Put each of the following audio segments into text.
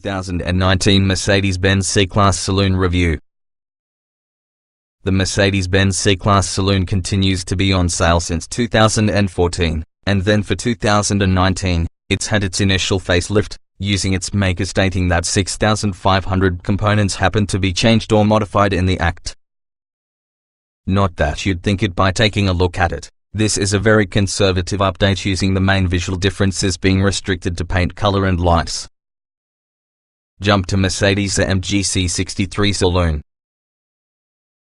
2019 Mercedes-Benz C-Class Saloon Review. The Mercedes-Benz C-Class Saloon continues to be on sale since 2014, and then for 2019, it's had its initial facelift, using its maker stating that 6,500 components happen to be changed or modified in the act. Not that you'd think it by taking a look at it. This is a very conservative update, using the main visual differences being restricted to paint color and lights. Jump to Mercedes-AMG C63 Saloon.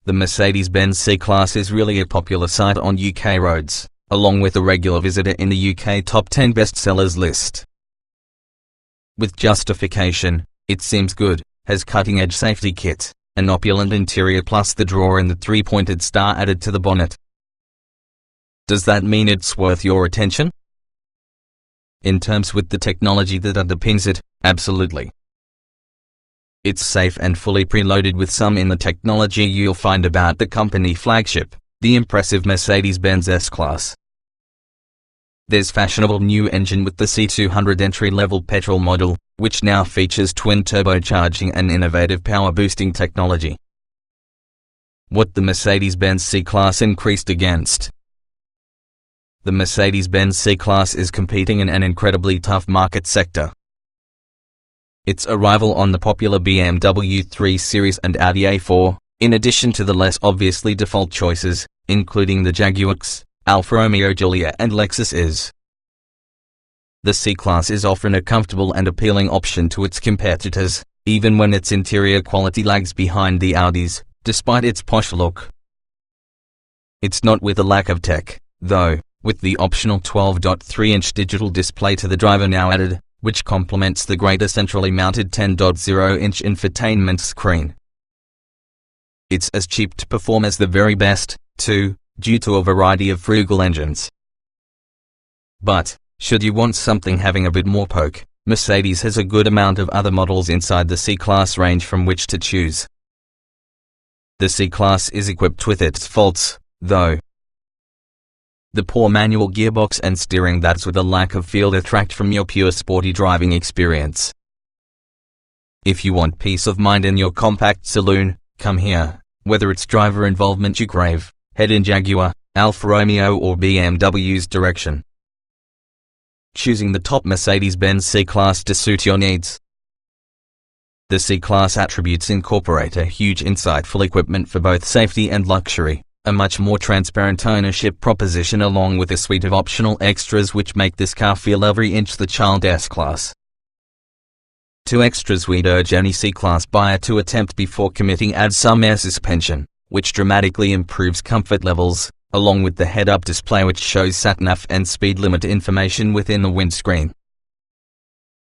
The Mercedes-Benz C-Class is really a popular sight on UK roads, along with a regular visitor in the UK Top 10 bestsellers list. With justification, it seems good, has cutting-edge safety kit, an opulent interior plus the drawer and the three-pointed star added to the bonnet. Does that mean it's worth your attention? In terms with the technology that underpins it, absolutely. It's safe and fully preloaded with some in the technology you'll find about the company flagship, the impressive Mercedes-Benz S-Class. There's fashionable new engine with the C200 entry-level petrol model, which now features twin turbocharging and innovative power-boosting technology. What the Mercedes-Benz C-Class increased against. The Mercedes-Benz C-Class is competing in an incredibly tough market sector. Its arrival on the popular BMW 3 Series and Audi A4, in addition to the less obviously default choices, including the Jaguar X, Alfa Romeo Giulia and Lexus is. The C-Class is often a comfortable and appealing option to its competitors, even when its interior quality lags behind the Audis, despite its posh look. It's not with a lack of tech, though, with the optional 12.3-inch digital display to the driver now added, which complements the greater centrally mounted 10.0-inch infotainment screen. It's as cheap to perform as the very best, too, due to a variety of frugal engines. But, should you want something having a bit more poke, Mercedes has a good amount of other models inside the C-Class range from which to choose. The C-Class is equipped with its faults, though. The poor manual gearbox and steering that's with a lack of feel detract from your pure sporty driving experience. If you want peace of mind in your compact saloon, come here. Whether it's driver involvement you crave, head in Jaguar, Alfa Romeo or BMW's direction. Choosing the top Mercedes-Benz C-Class to suit your needs. The C-Class attributes incorporate a huge insightful equipment for both safety and luxury. A much more transparent ownership proposition along with a suite of optional extras which make this car feel every inch the child S-Class. Two extras we'd urge any C-Class buyer to attempt before committing: add some air suspension, which dramatically improves comfort levels, along with the head-up display which shows sat-nav and speed limit information within the windscreen.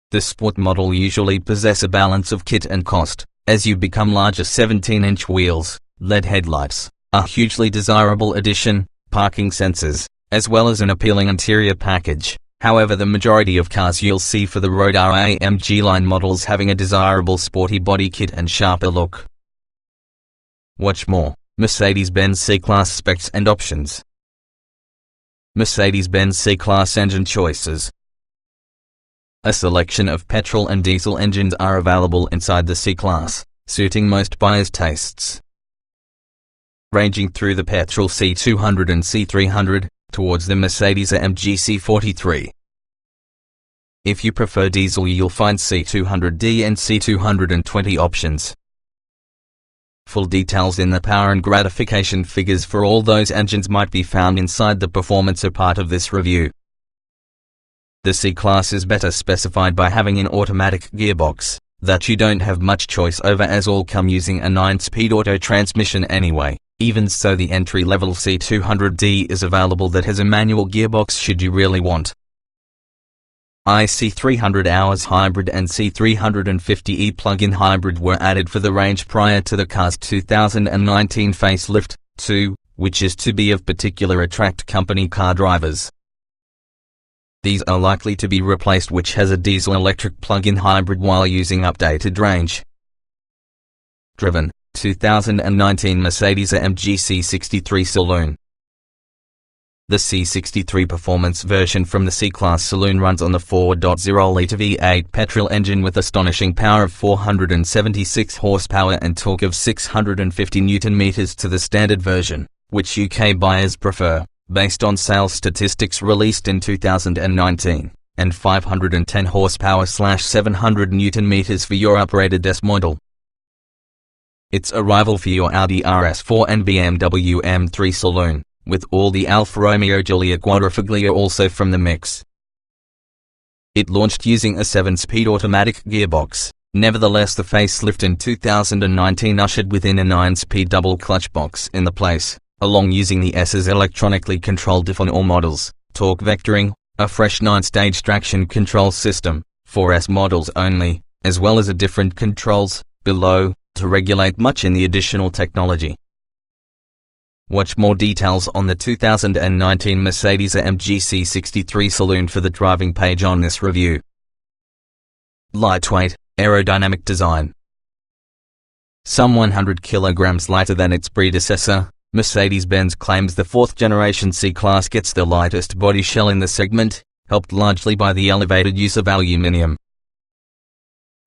The sport model usually possess a balance of kit and cost, as you become larger 17-inch wheels, LED headlights, a hugely desirable addition, parking sensors, as well as an appealing interior package. However, the majority of cars you'll see for the road are AMG line models having a desirable sporty body kit and sharper look. Watch more: Mercedes-Benz C-Class specs and options. Mercedes-Benz C-Class engine choices. A selection of petrol and diesel engines are available inside the C-Class, suiting most buyers' tastes. Ranging through the petrol C200 and C300, towards the Mercedes-AMG C43. If you prefer diesel, you'll find C200D and C220 options. Full details in the power and gratification figures for all those engines might be found inside the Performancer part of this review. The C-Class is better specified by having an automatic gearbox, that you don't have much choice over as all come using a 9-speed auto transmission anyway. Even so, the entry-level C200D is available that has a manual gearbox should you really want. C300 Hours Hybrid and C350E plug-in hybrid were added for the range prior to the car's 2019 facelift, too, which is to be of particular attract company car drivers. These are likely to be replaced which has a diesel-electric plug-in hybrid while using updated range. Driven 2019 Mercedes-AMG C63 Saloon. The C63 performance version from the C-Class saloon runs on the 4.0-litre V8 petrol engine with astonishing power of 476 horsepower and torque of 650 Nm to the standard version, which UK buyers prefer, based on sales statistics released in 2019, and 510 horsepower/700 Nm for your uprated S model. It's a rival for your Audi RS4 and BMW M3 saloon, with all the Alfa Romeo Giulia Quadrifoglio also from the mix. It launched using a 7-speed automatic gearbox. Nevertheless, the facelift in 2019 ushered within a 9-speed double clutch box in the place, along using the S's electronically controlled diff on all models, torque vectoring, a fresh 9-stage traction control system, for S models only, as well as a different controls, below, to regulate much in the additional technology. Watch more details on the 2019 Mercedes-AMG C63 saloon for the driving page on this review. Lightweight, aerodynamic design. Some 100 kilograms lighter than its predecessor, Mercedes-Benz claims the 4th generation C-Class gets the lightest body shell in the segment, helped largely by the elevated use of aluminium.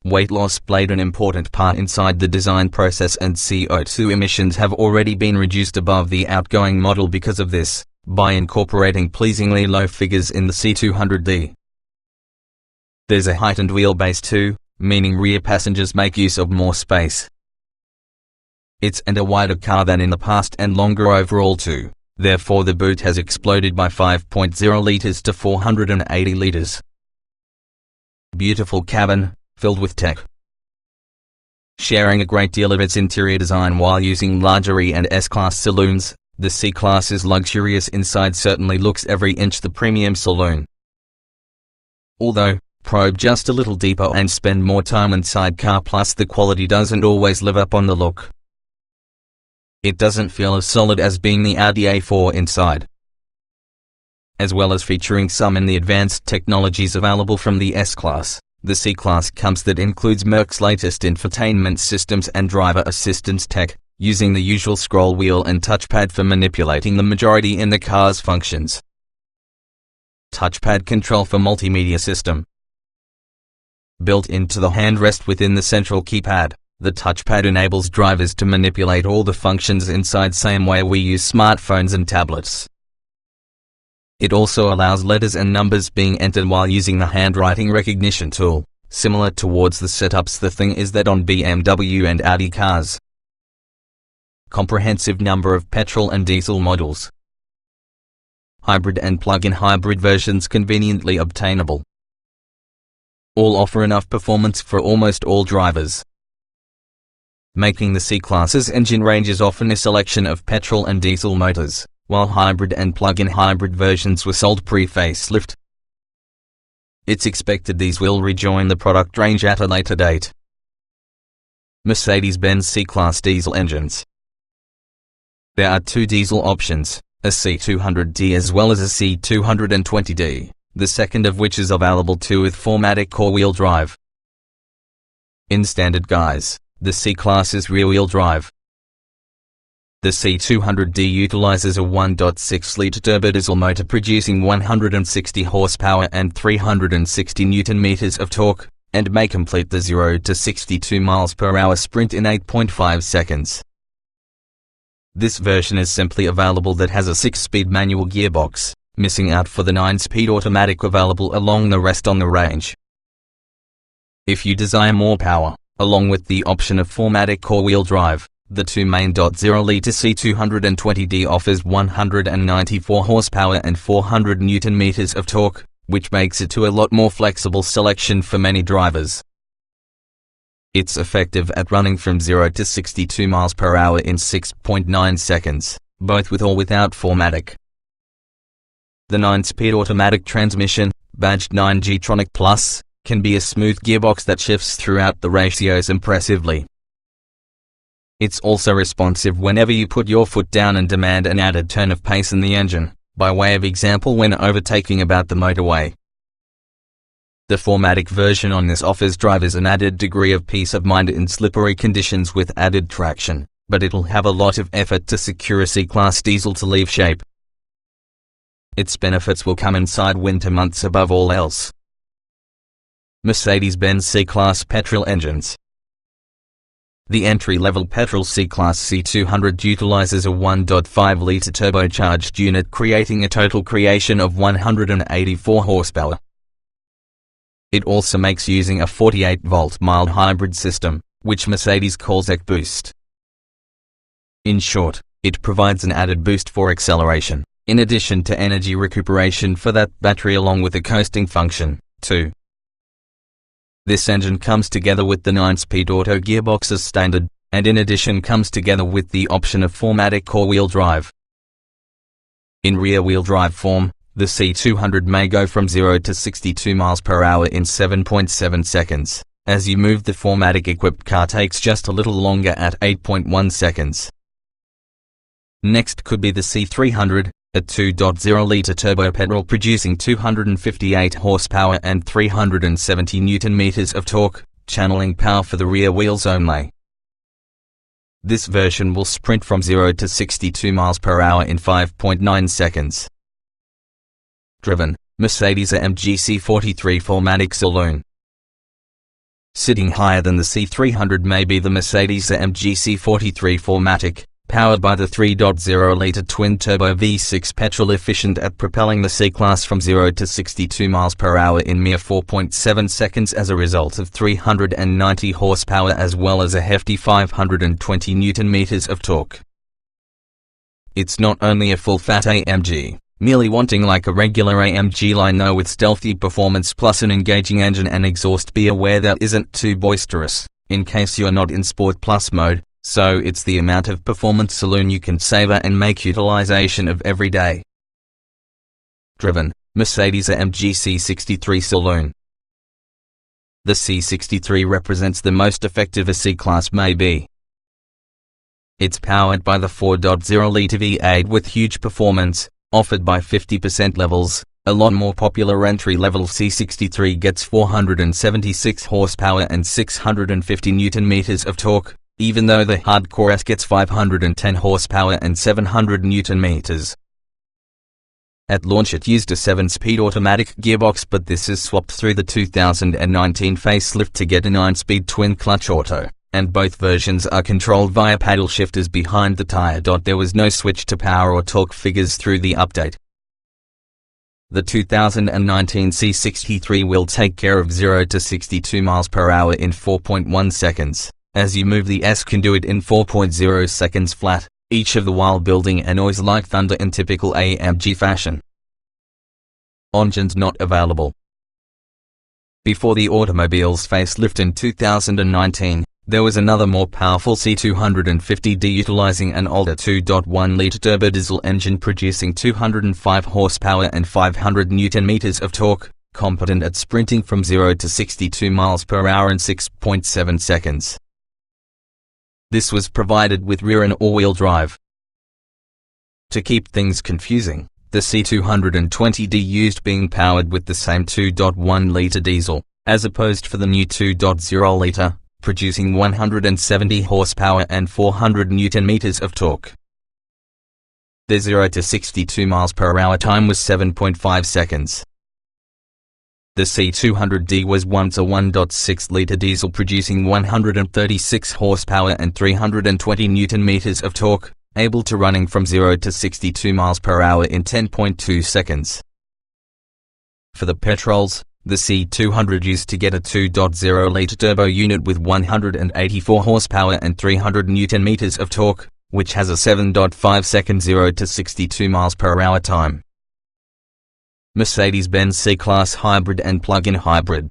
Weight loss played an important part inside the design process, and CO2 emissions have already been reduced above the outgoing model because of this, by incorporating pleasingly low figures in the C200D. There's a heightened wheelbase too, meaning rear passengers make use of more space. It's a wider car than in the past and longer overall too, therefore the boot has exploded by 5.0 litres to 480 litres. Beautiful cabin, filled with tech. Sharing a great deal of its interior design while using larger E and S-Class saloons, the C-Class's luxurious inside certainly looks every inch the premium saloon. Although, probe just a little deeper and spend more time inside car, plus the quality doesn't always live up on the look. It doesn't feel as solid as being the Audi A4 inside. As well as featuring some in the advanced technologies available from the S-Class, the C-Class comes that includes Mercedes' latest infotainment systems and driver assistance tech, using the usual scroll wheel and touchpad for manipulating the majority in the car's functions. Touchpad control for multimedia system. Built into the handrest within the central keypad, the touchpad enables drivers to manipulate all the functions inside, same way we use smartphones and tablets. It also allows letters and numbers being entered while using the handwriting recognition tool, similar towards the setups the thing is that on BMW and Audi cars. Comprehensive number of petrol and diesel models. Hybrid and plug-in hybrid versions conveniently obtainable. All offer enough performance for almost all drivers, making the C-Class's engine ranges often a selection of petrol and diesel motors, while hybrid and plug-in hybrid versions were sold pre-facelift. It's expected these will rejoin the product range at a later date. Mercedes-Benz C-Class diesel engines. There are two diesel options, a C200D as well as a C220D, the second of which is available too with 4MATIC core-wheel drive. In standard guise, the C-Class is rear-wheel drive. The C200D utilizes a 1.6-litre turbodiesel motor producing 160 horsepower and 360 Nm of torque, and may complete the 0 to 62 miles per hour sprint in 8.5 seconds. This version is simply available that has a 6-speed manual gearbox, missing out for the 9-speed automatic available along the rest on the range. If you desire more power, along with the option of 4MATIC core-wheel drive, the 2 main .0-litre C220D offers 194 horsepower and 400 Nm of torque, which makes it to a lot more flexible selection for many drivers. It's effective at running from 0 to 62 miles per hour in 6.9 seconds, both with or without 4MATIC. The 9-speed automatic transmission, badged 9G-tronic Plus, can be a smooth gearbox that shifts throughout the ratios impressively. It's also responsive whenever you put your foot down and demand an added turn of pace in the engine, by way of example when overtaking about the motorway. The 4MATIC version on this offers drivers an added degree of peace of mind in slippery conditions with added traction, but it'll have a lot of effort to secure a C-Class diesel to leave shape. its benefits will come inside winter months above all else. Mercedes-Benz C-Class petrol engines. The entry-level petrol C-Class C200 utilizes a 1.5-liter turbocharged unit, creating a total creation of 184 horsepower. It also makes using a 48-volt mild hybrid system, which Mercedes calls EcoBoost. In short, it provides an added boost for acceleration, in addition to energy recuperation for that battery, along with a coasting function, too. This engine comes together with the 9-speed auto gearbox as standard, and in addition comes together with the option of 4MATIC all-wheel drive. In rear-wheel drive form, the C200 may go from 0 to 62 miles per hour in 7.7 seconds. As you move, the 4MATIC equipped car takes just a little longer at 8.1 seconds. Next could be the C300, a 2.0-liter turbo petrol producing 258 horsepower and 370 Nm of torque, channeling power for the rear wheels only. This version will sprint from 0 to 62 miles per hour in 5.9 seconds. Driven, Mercedes-AMG C43 4MATIC Saloon. Sitting higher than the C300 may be the Mercedes-AMG C43 4MATIC, powered by the 3.0-liter twin-turbo V6 petrol, efficient at propelling the C-Class from 0 to 62 miles per hour in mere 4.7 seconds as a result of 390 horsepower as well as a hefty 520 Nm of torque. It's not only a full-fat AMG, merely wanting like a regular AMG line, no, with stealthy performance plus an engaging engine and exhaust. Be aware that isn't too boisterous, in case you're not in Sport Plus mode. So it's the amount of performance saloon you can savor and make utilization of every day. Driven, Mercedes-AMG C63 Saloon. The C63 represents the most effective a C-Class may be. It's powered by the 4.0-liter V8 with huge performance, offered by 50% levels. A lot more popular entry-level C63 gets 476 horsepower and 650 Nm of torque, even though the hardcore S gets 510 horsepower and 700 Nm. At launch it used a 7-speed automatic gearbox, but this is swapped through the 2019 facelift to get a 9-speed twin-clutch auto, and both versions are controlled via paddle shifters behind the tire. There was no switch to power or torque figures through the update. The 2019 C63 will take care of 0 to 62 miles per hour in 4.1 seconds. As you move, the S can do it in 4.0 seconds flat, each of the while building a noise like thunder in typical AMG fashion. Engines not available. Before the automobile's facelift in 2019, there was another more powerful C250D utilizing an older 2.1-liter turbodiesel engine producing 205 horsepower and 500 Nm of torque, competent at sprinting from 0 to 62 miles per hour in 6.7 seconds. This was provided with rear and all-wheel drive. To keep things confusing, the C220D used being powered with the same 2.1-liter diesel, as opposed for the new 2.0-liter, producing 170 horsepower and 400 Nm of torque. The 0 to 62 miles per hour time was 7.5 seconds. The C200D was once a 1.6-liter diesel producing 136 horsepower and 320 Nm of torque, able to running from 0 to 62 miles per hour in 10.2 seconds. For the petrols, the C200 used to get a 2.0-liter turbo unit with 184 horsepower and 300 Nm of torque, which has a 7.5-second 0 to 62 miles per hour time. Mercedes-Benz C-Class Hybrid and Plug-in Hybrid.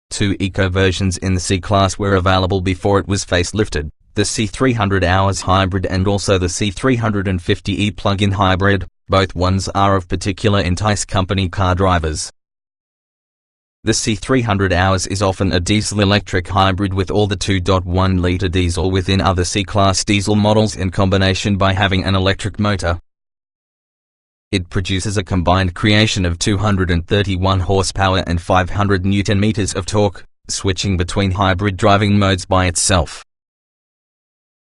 Two eco versions in the C-Class were available before it was facelifted, the C300 Hours Hybrid and also the C350E Plug-in Hybrid. Both ones are of particular entice company car drivers. The C300 Hours is often a diesel-electric hybrid with all the 2.1-liter diesel within other C-Class diesel models in combination by having an electric motor. It produces a combined creation of 231 horsepower and 500 Nm of torque, switching between hybrid driving modes by itself.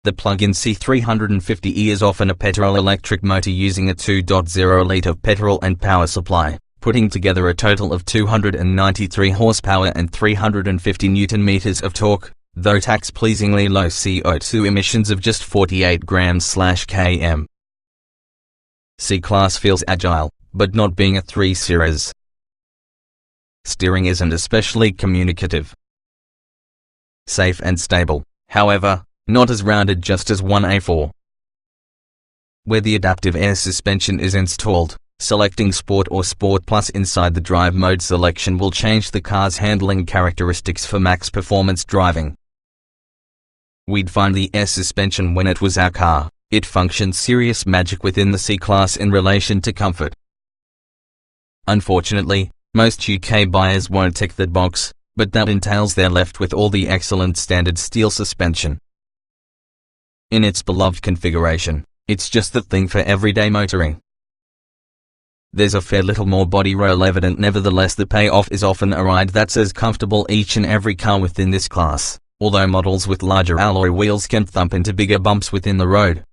The plug-in C350E is often a petrol-electric motor using a 2.0-litre petrol and power supply, putting together a total of 293 horsepower and 350 Newton-meters of torque, though tax pleasingly low CO2 emissions of just 48 grams/km. C-Class feels agile, but not being a 3 Series. Steering isn't especially communicative. Safe and stable, however, not as rounded just as 1A4. Where the adaptive air suspension is installed, selecting Sport or Sport Plus inside the drive mode selection will change the car's handling characteristics for max performance driving. We'd find the air suspension when it was our car. It functions serious magic within the C-Class in relation to comfort. Unfortunately, most UK buyers won't tick that box, but that entails they're left with all the excellent standard steel suspension. In its beloved configuration, it's just the thing for everyday motoring. There's a fair little more body roll evident, nevertheless the payoff is often a ride that's as comfortable each and every car within this class, although models with larger alloy wheels can thump into bigger bumps within the road.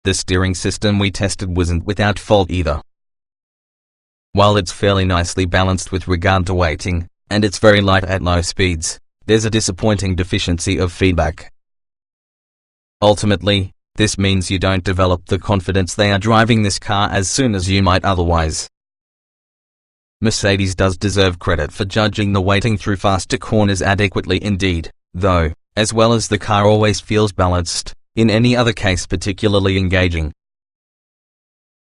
The steering system we tested wasn't without fault either. While it's fairly nicely balanced with regard to weighting, and it's very light at low speeds, there's a disappointing deficiency of feedback. Ultimately, this means you don't develop the confidence they are driving this car as soon as you might otherwise. Mercedes does deserve credit for judging the weighting through faster corners adequately indeed, though, as well as the car always feels balanced, in any other case particularly engaging.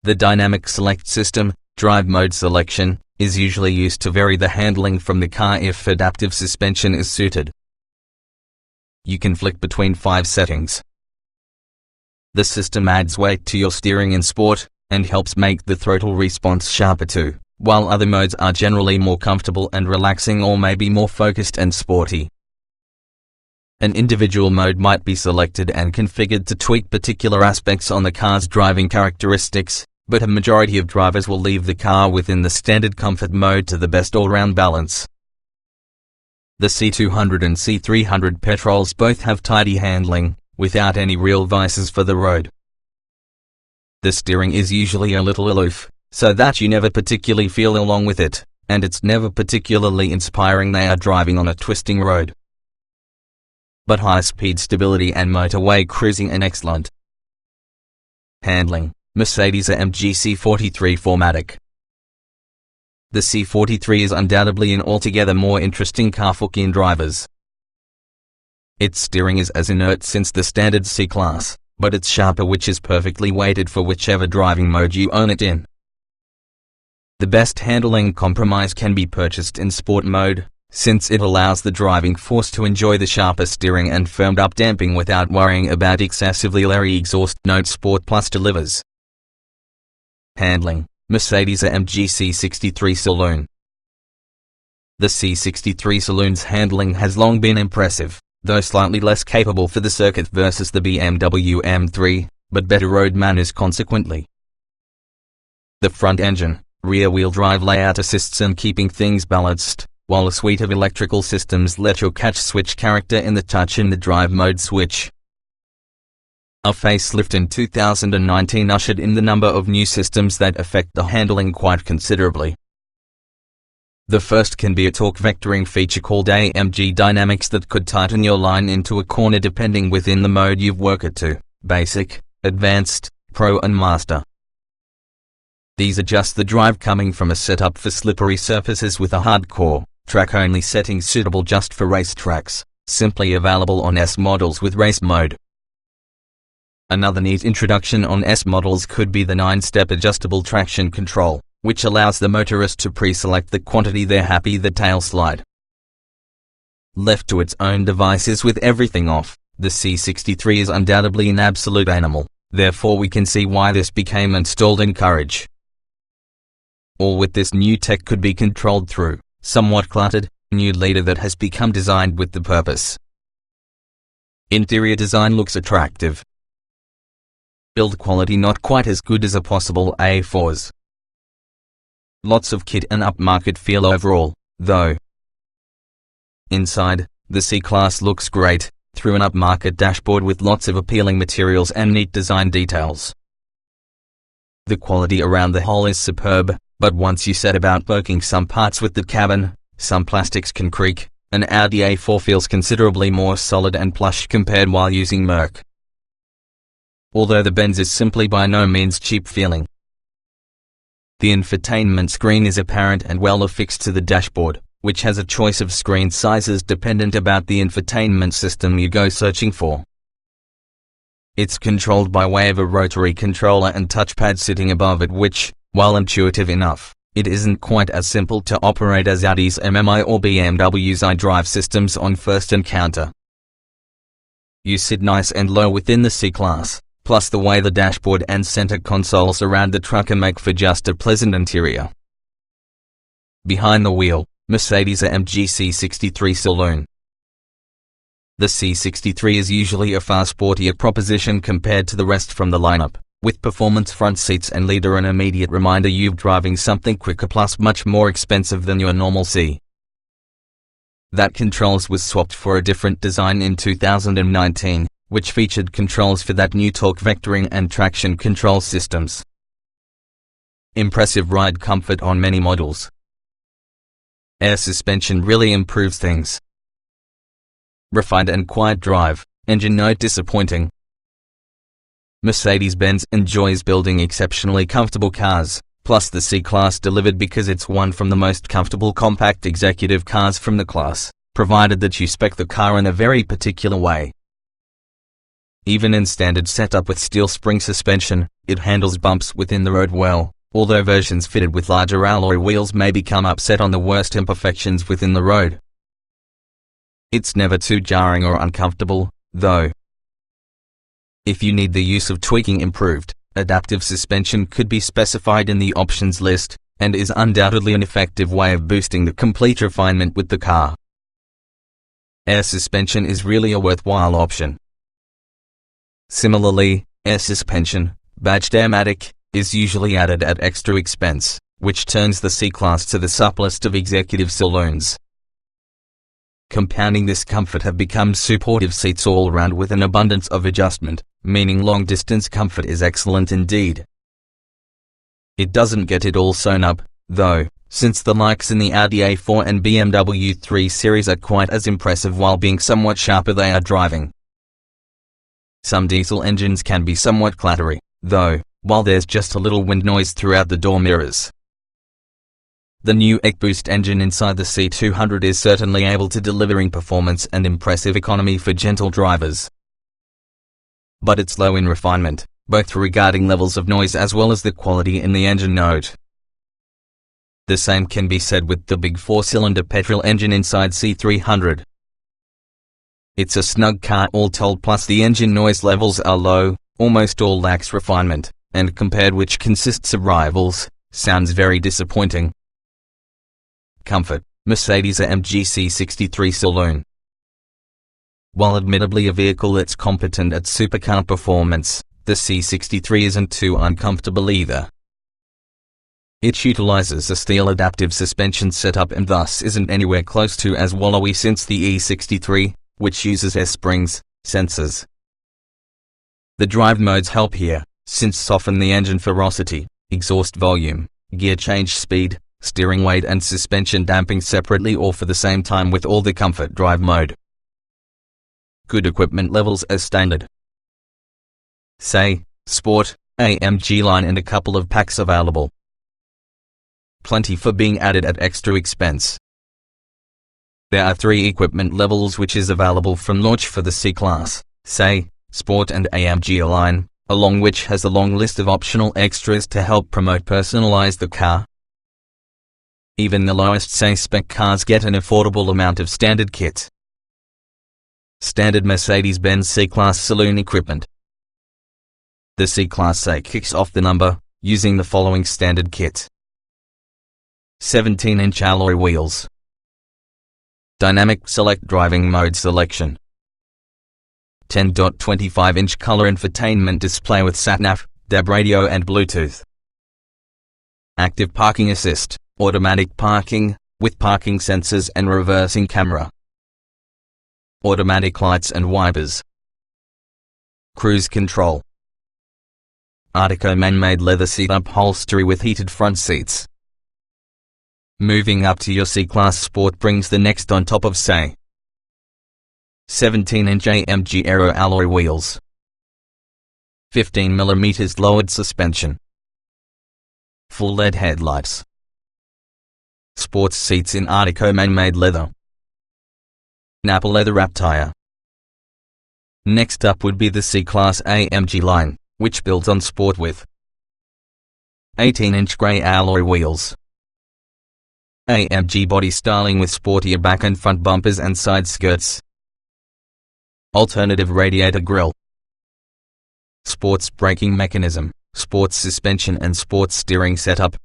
The dynamic select system, drive mode selection, is usually used to vary the handling from the car if adaptive suspension is suited. You can flick between 5 settings. The system adds weight to your steering in sport, and helps make the throttle response sharper too, while other modes are generally more comfortable and relaxing or maybe more focused and sporty. An individual mode might be selected and configured to tweak particular aspects on the car's driving characteristics, but a majority of drivers will leave the car within the standard comfort mode to the best all-round balance. The C200 and C300 petrols both have tidy handling, without any real vices for the road. The steering is usually a little aloof, so that you never particularly feel along with it, and it's never particularly inspiring they are driving on a twisting road. But high-speed stability and motorway cruising are excellent. Handling: Mercedes-AMG C43 4MATIC. The C43 is undoubtedly an altogether more interesting car for keen drivers. Its steering is as inert since the standard C-Class, but it's sharper, which is perfectly weighted for whichever driving mode you own it in. The best handling compromise can be purchased in sport mode, since it allows the driving force to enjoy the sharper steering and firmed up damping without worrying about excessively leery exhaust notes Sport Plus delivers. Handling: Mercedes-AMG C63 Saloon. The C63 Saloon's handling has long been impressive, though slightly less capable for the circuit versus the BMW M3, but better road manners consequently. The front engine, rear-wheel drive layout assists in keeping things balanced, while a suite of electrical systems let your catch switch character in the touch in the drive mode switch. A facelift in 2019 ushered in the number of new systems that affect the handling quite considerably. The first can be a torque vectoring feature called AMG Dynamics that could tighten your line into a corner depending within the mode you've worked it to: Basic, Advanced, Pro and Master. These adjust the drive coming from a setup for slippery surfaces with a hardcore, track-only setting suitable just for race tracks, simply available on S models with race mode. Another neat introduction on S models could be the 9-step adjustable traction control, which allows the motorist to pre-select the quantity they're happy the tail slide. Left to its own devices with everything off, the C63 is undoubtedly an absolute animal, therefore we can see why this became installed in Courage. All with this new tech could be controlled through, somewhat cluttered, new leader that has become designed with the purpose. Interior design looks attractive. Build quality not quite as good as a possible A4's. Lots of kit and upmarket feel overall, though. Inside, the C-Class looks great, through an upmarket dashboard with lots of appealing materials and neat design details. The quality around the whole is superb, but once you set about poking some parts with the cabin, some plastics can creak. An Audi A4 feels considerably more solid and plush compared while using Merc. Although the Benz is simply by no means cheap feeling. The infotainment screen is apparent and well affixed to the dashboard, which has a choice of screen sizes dependent about the infotainment system you go searching for. It's controlled by way of a rotary controller and touchpad sitting above it which, while intuitive enough, it isn't quite as simple to operate as Audi's MMI or BMW's iDrive systems on first encounter. You sit nice and low within the C-Class, plus the way the dashboard and center console surround the truck make for just a pleasant interior. Behind the wheel, Mercedes-AMG C63 Saloon. The C63 is usually a far sportier proposition compared to the rest from the lineup, with performance front seats and leader an immediate reminder you're driving something quicker plus much more expensive than your normal C. That controls was swapped for a different design in 2019, which featured controls for that new torque vectoring and traction control systems. Impressive ride comfort on many models. Air suspension really improves things. Refined and quiet drive, engine note disappointing. Mercedes-Benz enjoys building exceptionally comfortable cars, plus the C-Class delivered because it's one from the most comfortable compact executive cars from the class, provided that you spec the car in a very particular way. Even in standard setup with steel spring suspension, it handles bumps within the road well, although versions fitted with larger alloy wheels may become upset on the worst imperfections within the road. It's never too jarring or uncomfortable, though. If you need the use of tweaking improved, adaptive suspension could be specified in the options list, and is undoubtedly an effective way of boosting the complete refinement with the car. Air suspension is really a worthwhile option. Similarly, air suspension, badged Airmatic, is usually added at extra expense, which turns the C-Class to the supplest of executive saloons. Compounding this comfort have become supportive seats all around with an abundance of adjustment, meaning long-distance comfort is excellent indeed. It doesn't get it all sewn up, though, since the likes in the Audi A4 and BMW 3 Series are quite as impressive while being somewhat sharper they are driving. Some diesel engines can be somewhat clattery, though, while there's just a little wind noise throughout the door mirrors. The new EcoBoost engine inside the C200 is certainly able to delivering performance and impressive economy for gentle drivers. But it's low in refinement, both regarding levels of noise as well as the quality in the engine note. The same can be said with the big 4-cylinder petrol engine inside C300. It's a snug car all told, plus the engine noise levels are low, almost all lacks refinement, and compared which consists of rivals, sounds very disappointing. Comfort, Mercedes-AMG C63 Saloon. While admittedly a vehicle that's competent at supercar performance, the C63 isn't too uncomfortable either. It utilizes a steel adaptive suspension setup and thus isn't anywhere close to as wallowy since the E63, which uses S-springs, sensors. The drive modes help here, since soften the engine ferocity, exhaust volume, gear change speed, steering weight and suspension damping separately or for the same time with all the comfort drive mode. Good equipment levels as standard. Say, Sport, AMG line and a couple of packs available. Plenty for being added at extra expense. There are 3 equipment levels which is available from launch for the C-Class, say, Sport and AMG line, along which has a long list of optional extras to help personalize the car. Even the lowest say spec cars get an affordable amount of standard kit. Standard Mercedes-Benz C-Class saloon equipment. The C-Class say kicks off the number, using the following standard kit. 17-inch alloy wheels. Dynamic select driving mode selection. 10.25-inch color infotainment display with sat-nav, DAB radio and Bluetooth. Active parking assist, automatic parking, with parking sensors and reversing camera. automatic lights and wipers. Cruise control. Artico man-made leather seat upholstery with heated front seats. Moving up to your C-Class Sport brings the next on top of say 17-inch AMG Aero alloy wheels, 15mm lowered suspension, full LED headlights, sports seats in Artico man-made leather, Nappa leather wrap tire. Next up would be the C-Class AMG line, which builds on sport with 18-inch grey alloy wheels, AMG body styling with sportier back and front bumpers and side skirts, alternative radiator grille, sports braking mechanism, sports suspension and sports steering setup,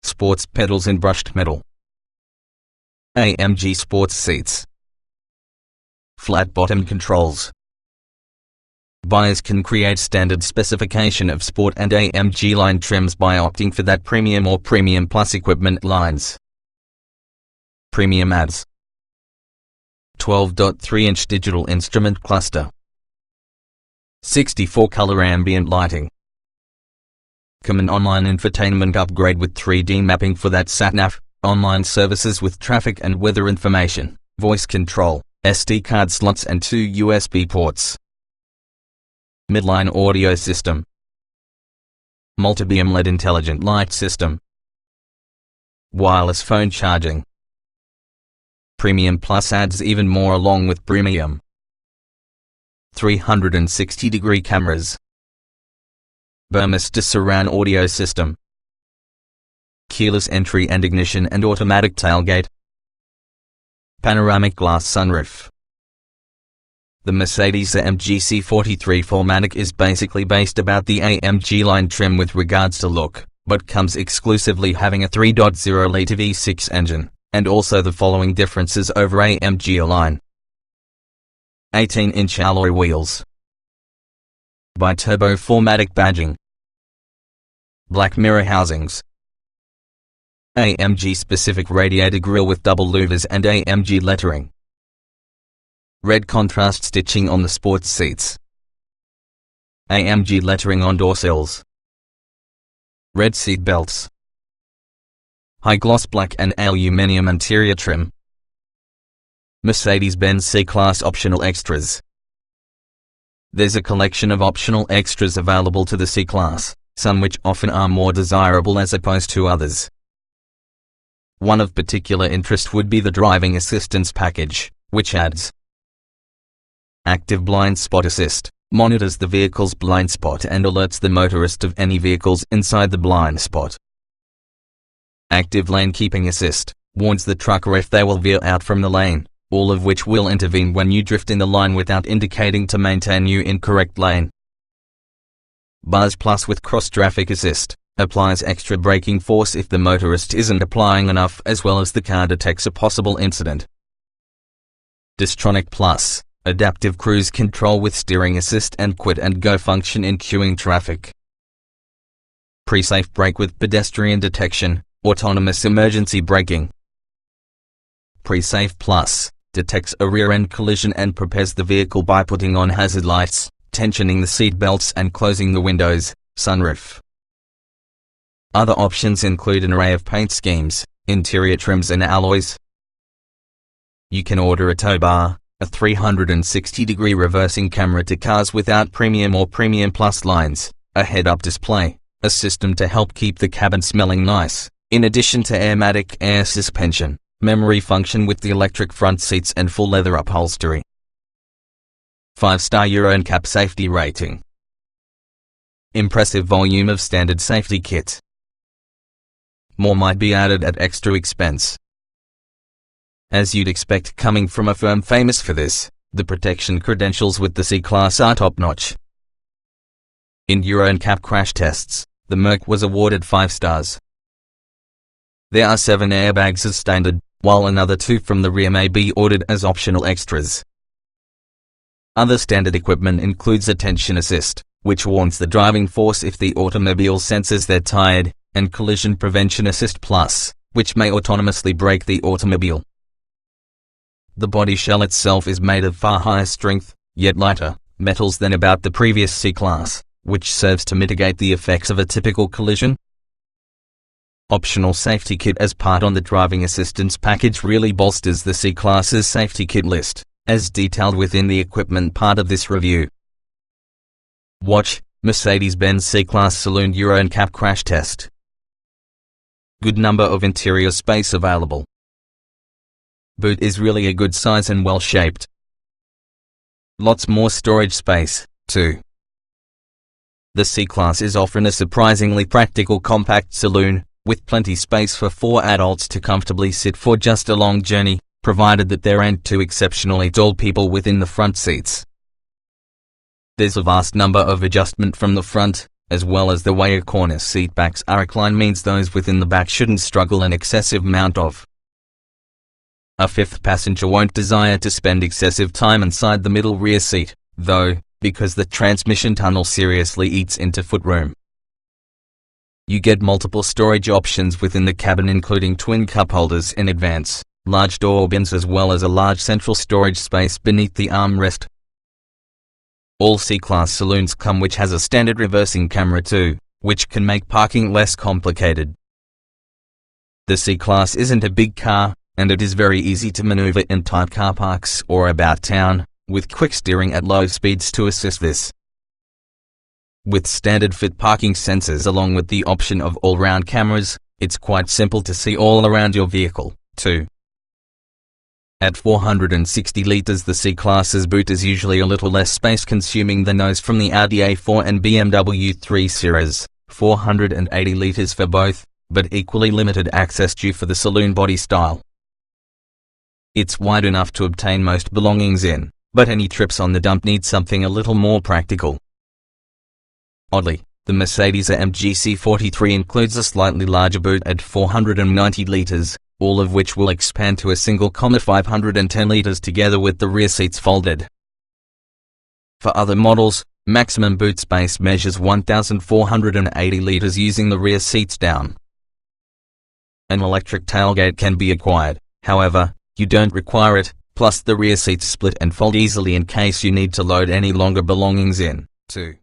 sports pedals in brushed metal, AMG sports seats, flat bottom controls. Buyers can create standard specification of Sport and AMG line trims by opting for that Premium or Premium Plus equipment lines. Premium adds 12.3-inch digital instrument cluster, 64-color ambient lighting, common online infotainment upgrade with 3D mapping for that sat-nav, online services with traffic and weather information, voice control, SD card slots and 2 USB ports. Midline audio system, multi-beam LED intelligent light system, wireless phone charging. Premium Plus adds even more along with Premium. 360-degree cameras, Burmester surround audio system, keyless entry and ignition and automatic tailgate, panoramic glass sunroof. The Mercedes-AMG C43 4MATIC is basically based about the AMG line trim with regards to look, but comes exclusively having a 3.0-litre V6 engine, and also the following differences over AMG line. 18-inch alloy wheels, bi-turbo 4MATIC badging, black mirror housings, AMG specific radiator grille with double louvers and AMG lettering, red contrast stitching on the sports seats, AMG lettering on door sills, red seat belts, high gloss black and aluminium interior trim, Mercedes-Benz C-Class optional extras. There's a collection of optional extras available to the C-Class, some which often are more desirable as opposed to others. One of particular interest would be the driving assistance package, which adds active blind spot assist, monitors the vehicle's blind spot and alerts the motorist of any vehicles inside the blind spot. Active lane keeping assist, warns the trucker if they will veer out from the lane, all of which will intervene when you drift in the line without indicating to maintain you in correct lane. Buzz Plus with cross-traffic assist, applies extra braking force if the motorist isn't applying enough as well as the car detects a possible incident. Distronic Plus, adaptive cruise control with steering assist and quit and go function in queuing traffic. Pre-safe brake with pedestrian detection, autonomous emergency braking. Pre-safe Plus, detects a rear-end collision and prepares the vehicle by putting on hazard lights, tensioning the seat belts and closing the windows, sunroof. Other options include an array of paint schemes, interior trims and alloys. You can order a tow bar, a 360-degree reversing camera to cars without Premium or Premium Plus lines, a head-up display, a system to help keep the cabin smelling nice, in addition to Airmatic air suspension, memory function with the electric front seats and full leather upholstery. 5-star Euro NCAP safety rating. Impressive volume of standard safety kit. More might be added at extra expense. As you'd expect coming from a firm famous for this, the protection credentials with the C-Class are top-notch. In Euro NCAP crash tests, the Merc was awarded 5 stars. There are 7 airbags as standard, while another 2 from the rear may be ordered as optional extras. Other standard equipment includes attention assist, which warns the driving force if the automobile senses they're tired, and collision prevention assist plus, which may autonomously brake the automobile. The body shell itself is made of far higher strength, yet lighter, metals than about the previous C-Class, which serves to mitigate the effects of a typical collision. Optional safety kit as part on the driving assistance package really bolsters the C-Class's safety kit list, as detailed within the equipment part of this review. Watch, Mercedes-Benz C-Class Saloon Euro NCAP Crash Test. Good number of interior space available. Boot is really a good size and well shaped. Lots more storage space, too. The C-Class is often a surprisingly practical compact saloon, with plenty space for 4 adults to comfortably sit for just a long journey, provided that there aren't 2 exceptionally tall people within the front seats. There's a vast number of adjustment from the front, as well as the way a corner seat backs are reclined means those within the back shouldn't struggle an excessive amount of. A 5th passenger won't desire to spend excessive time inside the middle rear seat, though, because the transmission tunnel seriously eats into footroom. You get multiple storage options within the cabin, including twin cup holders in advance, large door bins, as well as a large central storage space beneath the armrest. All C-Class saloons come which has a standard reversing camera too, which can make parking less complicated. The C-Class isn't a big car, and it is very easy to maneuver in tight car parks or about town, with quick steering at low speeds to assist this. With standard fit parking sensors along with the option of all-round cameras, it's quite simple to see all around your vehicle, too. At 460 litres, the C-Class's boot is usually a little less space-consuming than those from the Audi A4 and BMW 3 Series, 480 litres for both, but equally limited access due for the saloon body style. It's wide enough to obtain most belongings in, but any trips on the dump need something a little more practical. Oddly, the Mercedes-AMG C43 includes a slightly larger boot at 490 litres, all of which will expand to a single 510 litres together with the rear seats folded. For other models, maximum boot space measures 1,480 litres using the rear seats down. An electric tailgate can be acquired, however, you don't require it, plus the rear seats split and fold easily in case you need to load any longer belongings in, too.